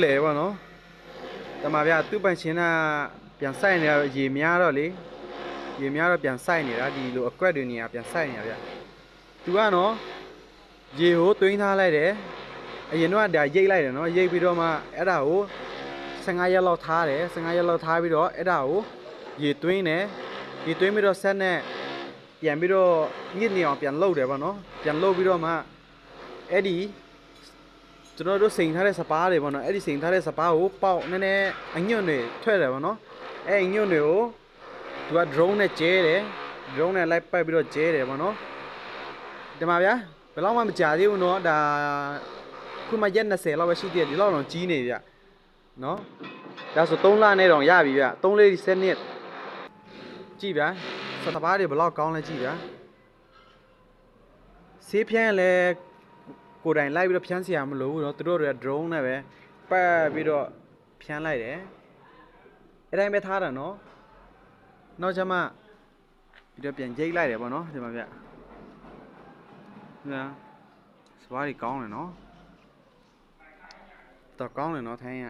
လေဘာနော်တမဗျာသူ့ပန်ရှင်ကပြန်ဆိုင်နေရေများတော့လေရေများတော့ပြန်ဆိုင်နေတာဒီလိုအကွက်တွေနေရာပြန်ဆိုင်နေတာဗျာသူကနော်ရေကိုတွင်းထားလိုက်တယ်အရင်တော့ဒါရိတ်လိုက်တယ်နော်ရိတ်ပြီးတော့မှအဲ့ဒါကို15ရက်လောက်ထားတယ်15ရက်လောက်ထားပြီးတော့အဲ့ဒါကိုရေတွင်းတယ်ရေတွင်းပြီးတော့ဆက်နဲ့ပြန်ပြီးတော့ညစ်နေအောင်ပြန်လှုပ်တယ်ဗောနော်ပြန်လှုပ်ပြီးတော့မှအဲ့ဒီကျွန်တော်တို့စိန်ထားတဲ့စပါးတွေဗောနော်အဲ့ဒီစိန်ထားတဲ့စပါးကိုပေါက်နည်းနည်းအညွန့်တွေထွက်တယ်ဗောနော်အဲ့အညွန့်တွေကိုသူက drone နဲ့ကျဲတယ် drone နဲ့လိုက်ပတ်ပြီးတော့ကျဲတယ်ဗောနော်ဒီမှာဗျာဘယ်တော့မှမကြာသေးဘူးနော်ဒါခုမှရက်20လောက်ပဲရှိသေးတယ်ဒီလောက်တော့ကြီးနေဗျနော်ဒါဆို3လနဲ့တော့ရပြီဗျ3လေး7နှစ်ကြည့်ဗျာစပါးတွေဘယ်လောက်ကောင်းလဲကြည့်ဗျာဆေးဖြန်းလဲကိုယ်တိုင်လိုက်ပြီးတော့ဖြန်းစီရမလို့ဘူးเนาะသူတို့တွေက drone နဲ့ပဲပတ်ပြီးတော့ဖြန်းလိုက်တယ်အဲ့တိုင်းပဲထားတာเนาะနောက်ကျမှပြီးတော့ပြန်ရိတ်လိုက်တယ်ပေါ့เนาะဒီမှာဗျညာစပါးတွေကောင်းတယ်เนาะတော့ကောင်းတယ်เนาะထိုင်းက